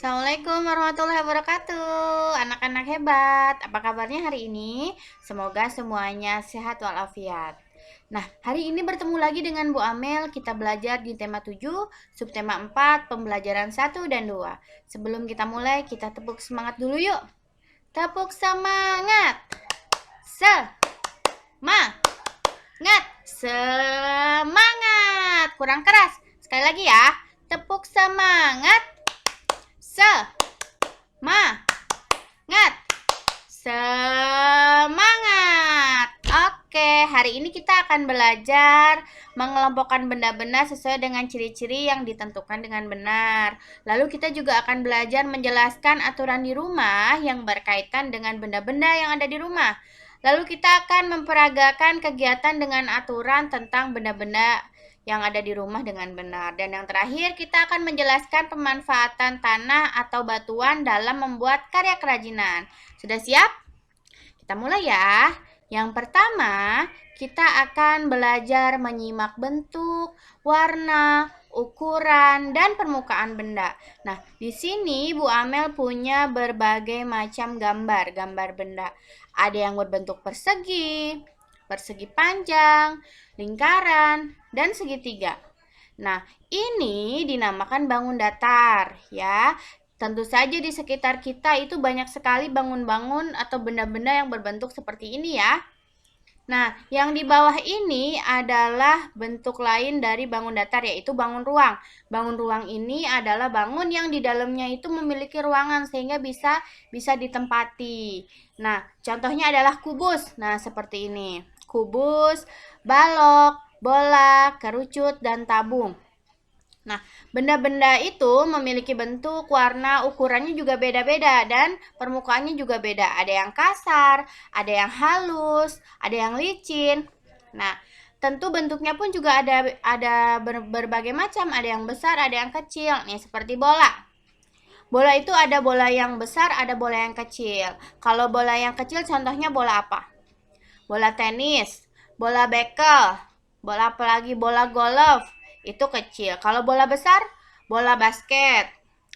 Assalamualaikum warahmatullahi wabarakatuh. Anak-anak hebat, apa kabarnya hari ini? Semoga semuanya sehat walafiat. Nah, hari ini bertemu lagi dengan Bu Amel. Kita belajar di tema 7, subtema 4, pembelajaran 1 dan 2. Sebelum kita mulai, kita tepuk semangat dulu yuk. Tepuk semangat. Semangat. Semangat. Kurang keras. Sekali lagi ya. Tepuk semangat. Semangat. Semangat. Oke, hari ini kita akan belajar mengelompokkan benda-benda sesuai dengan ciri-ciri yang ditentukan dengan benar. Lalu kita juga akan belajar menjelaskan aturan di rumah yang berkaitan dengan benda-benda yang ada di rumah. Lalu kita akan memperagakan kegiatan dengan aturan tentang benda-benda yang ada di rumah dengan benar. Dan yang terakhir, kita akan menjelaskan pemanfaatan tanah atau batuan dalam membuat karya kerajinan. Sudah siap? Kita mulai ya. Yang pertama, kita akan belajar menyimak bentuk, warna, ukuran, dan permukaan benda. Nah, di sini Bu Amel punya berbagai macam gambar benda. Ada yang berbentuk persegi, persegi panjang, lingkaran, dan segitiga. Nah, ini dinamakan bangun datar ya. Tentu saja di sekitar kita itu banyak sekali bangun-bangun atau benda-benda yang berbentuk seperti ini ya. Nah, yang di bawah ini adalah bentuk lain dari bangun datar, yaitu bangun ruang. Bangun ruang ini adalah bangun yang di dalamnya itu memiliki ruangan sehingga bisa ditempati. Nah, contohnya adalah kubus. Nah, seperti ini. Kubus, balok, bola, kerucut, dan tabung. Nah, benda-benda itu memiliki bentuk, warna, ukurannya juga beda-beda dan permukaannya juga beda. Ada yang kasar, ada yang halus, ada yang licin. Nah, tentu bentuknya pun juga ada berbagai macam, ada yang besar, ada yang kecil. Nih, seperti bola. Bola itu ada bola yang besar, ada bola yang kecil. Kalau bola yang kecil contohnya bola apa? Bola tenis, bola bekel, bola apa lagi? Bola golf. Itu kecil. Kalau bola besar, bola basket.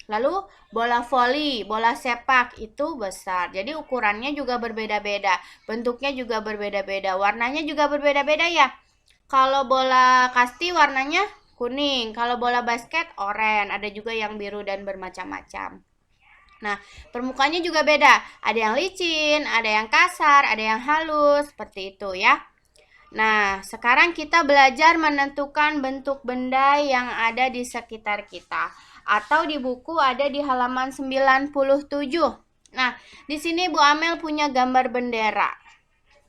Lalu bola voli, bola sepak itu besar. Jadi ukurannya juga berbeda-beda, bentuknya juga berbeda-beda, warnanya juga berbeda-beda ya. Kalau bola kasti warnanya kuning, kalau bola basket oranye, ada juga yang biru dan bermacam-macam. Nah, permukaannya juga beda. Ada yang licin, ada yang kasar, ada yang halus, seperti itu ya. Nah, sekarang kita belajar menentukan bentuk benda yang ada di sekitar kita. Atau di buku ada di halaman 97. Nah, di sini Bu Amel punya gambar bendera.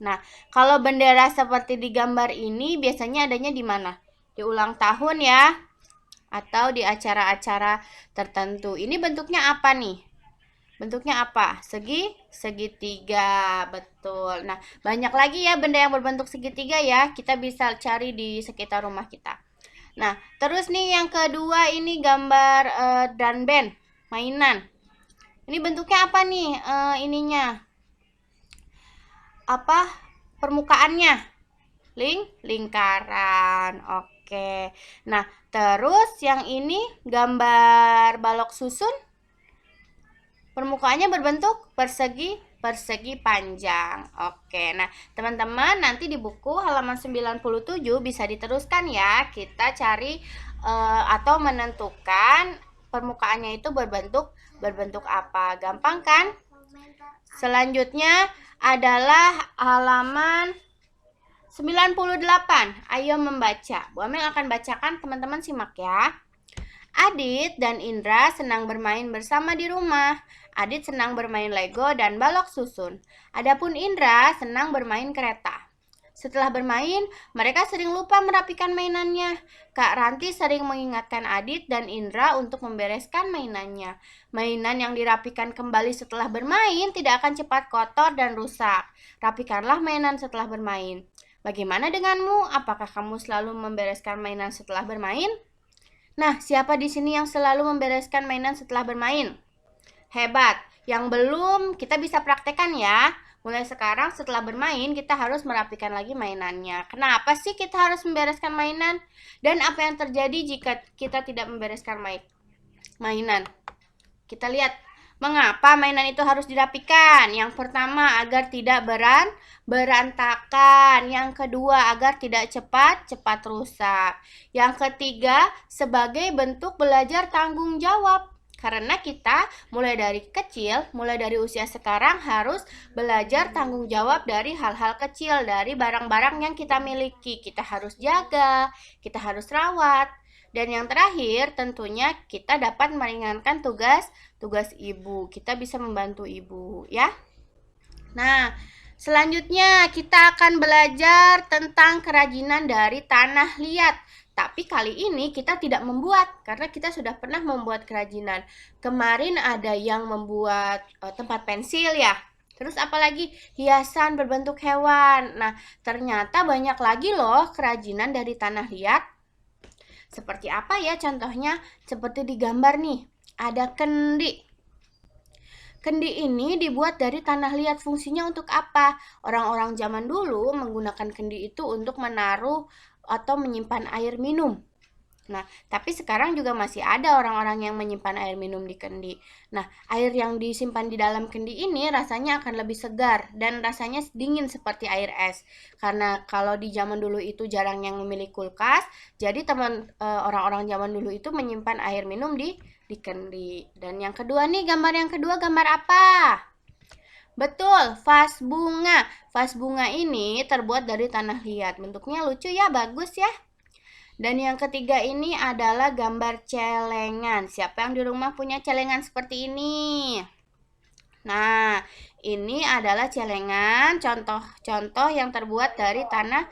Nah, kalau bendera seperti di gambar ini biasanya adanya di mana? Di ulang tahun ya, atau di acara-acara tertentu. Ini bentuknya apa nih? Bentuknya apa? Segitiga, betul. Nah, banyak lagi ya benda yang berbentuk segitiga ya. Kita bisa cari di sekitar rumah kita. Nah, terus nih yang kedua ini gambar drum band, mainan. Ini bentuknya apa nih? Ininya. Apa? Permukaannya? Lingkaran. Oke. Nah, terus yang ini gambar balok susun. Permukaannya berbentuk persegi panjang. Oke, nah teman-teman nanti di buku halaman 97 bisa diteruskan ya. Kita cari atau menentukan permukaannya itu berbentuk apa. Gampang kan? Selanjutnya adalah halaman 98. Ayo membaca. Bu Amel akan bacakan, teman-teman simak ya. Adit dan Indra senang bermain bersama di rumah. Adit senang bermain Lego dan balok susun. Adapun Indra senang bermain kereta. Setelah bermain, mereka sering lupa merapikan mainannya. Kak Ranti sering mengingatkan Adit dan Indra untuk membereskan mainannya. Mainan yang dirapikan kembali setelah bermain tidak akan cepat kotor dan rusak. Rapikanlah mainan setelah bermain. Bagaimana denganmu? Apakah kamu selalu membereskan mainan setelah bermain? Nah, siapa di sini yang selalu membereskan mainan setelah bermain? Hebat. Yang belum, kita bisa praktekkan ya. Mulai sekarang setelah bermain, kita harus merapikan lagi mainannya. Kenapa sih kita harus membereskan mainan? Dan apa yang terjadi jika kita tidak membereskan mainan? Kita lihat mengapa mainan itu harus dirapikan. Yang pertama, agar tidak berantakan. Yang kedua, agar tidak cepat rusak. Yang ketiga, sebagai bentuk belajar tanggung jawab. Karena kita mulai dari kecil, mulai dari usia sekarang harus belajar tanggung jawab dari hal-hal kecil, dari barang-barang yang kita miliki. Kita harus jaga, kita harus rawat. Dan yang terakhir, tentunya kita dapat meringankan tugas ibu. Kita bisa membantu ibu, ya. Nah, selanjutnya kita akan belajar tentang kerajinan dari tanah liat. Tapi kali ini kita tidak membuat, karena kita sudah pernah membuat kerajinan. Kemarin ada yang membuat tempat pensil ya. Terus apalagi hiasan berbentuk hewan. Nah, ternyata banyak lagi loh kerajinan dari tanah liat. Seperti apa ya contohnya? Seperti di gambar nih, ada kendi. Kendi ini dibuat dari tanah liat. Fungsinya untuk apa? Orang-orang zaman dulu menggunakan kendi itu untuk menaruh atau menyimpan air minum. Nah, tapi sekarang juga masih ada orang-orang yang menyimpan air minum di kendi. Nah, air yang disimpan di dalam kendi ini rasanya akan lebih segar dan rasanya dingin seperti air es. Karena kalau di zaman dulu itu jarang yang memiliki kulkas, jadi orang-orang zaman dulu itu menyimpan air minum di kendi. Dan yang kedua nih, gambar yang kedua gambar apa? Betul, vas bunga. Vas bunga ini terbuat dari tanah liat. Bentuknya lucu ya, bagus ya. Dan yang ketiga ini adalah gambar celengan. Siapa yang di rumah punya celengan seperti ini? Nah, ini adalah celengan, contoh-contoh yang terbuat dari tanah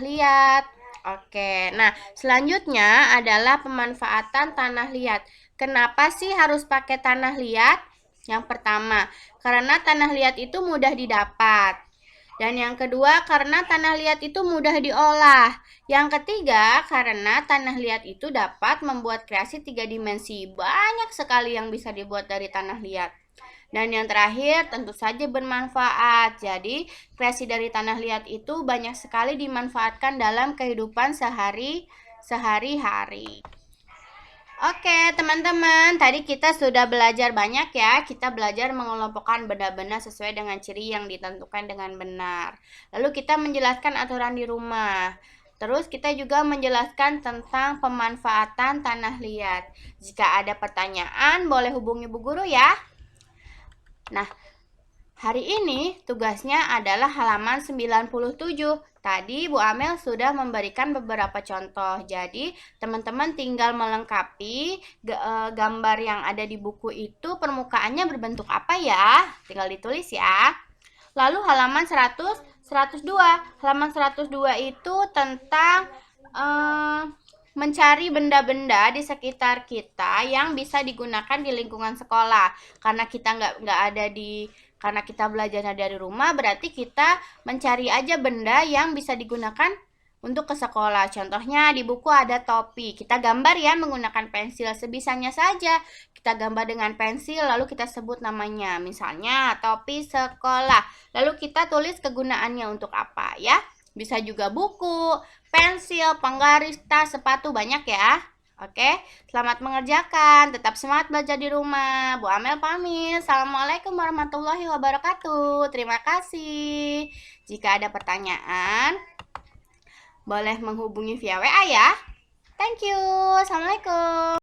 liat. Oke, nah selanjutnya adalah pemanfaatan tanah liat. Kenapa sih harus pakai tanah liat? Yang pertama, karena tanah liat itu mudah didapat. Dan yang kedua, karena tanah liat itu mudah diolah. Yang ketiga, karena tanah liat itu dapat membuat kreasi 3 dimensi. Banyak sekali yang bisa dibuat dari tanah liat. Dan yang terakhir, tentu saja bermanfaat. Jadi, kreasi dari tanah liat itu banyak sekali dimanfaatkan dalam kehidupan sehari-hari. Oke, teman-teman, tadi kita sudah belajar banyak ya. Kita belajar mengelompokkan benda-benda sesuai dengan ciri yang ditentukan dengan benar. Lalu kita menjelaskan aturan di rumah. Terus kita juga menjelaskan tentang pemanfaatan tanah liat. Jika ada pertanyaan, boleh hubungi Bu Guru ya. Nah, hari ini tugasnya adalah halaman 97. Tadi Bu Amel sudah memberikan beberapa contoh. Jadi, teman-teman tinggal melengkapi gambar yang ada di buku itu permukaannya berbentuk apa ya? Tinggal ditulis ya. Lalu halaman 102. Halaman 102 itu tentang mencari benda-benda di sekitar kita yang bisa digunakan di lingkungan sekolah. Karena kita karena kita belajarnya dari rumah, berarti kita mencari aja benda yang bisa digunakan untuk ke sekolah. Contohnya di buku ada topi. Kita gambar ya menggunakan pensil sebisanya saja. Kita gambar dengan pensil lalu kita sebut namanya. Misalnya topi sekolah. Lalu kita tulis kegunaannya untuk apa ya. Bisa juga buku, pensil, penggaris, tas, sepatu, banyak ya. Oke, selamat mengerjakan. Tetap semangat belajar di rumah. Bu Amel pamit. Assalamualaikum warahmatullahi wabarakatuh. Terima kasih. Jika ada pertanyaan, boleh menghubungi via WA ya. Thank you. Assalamualaikum.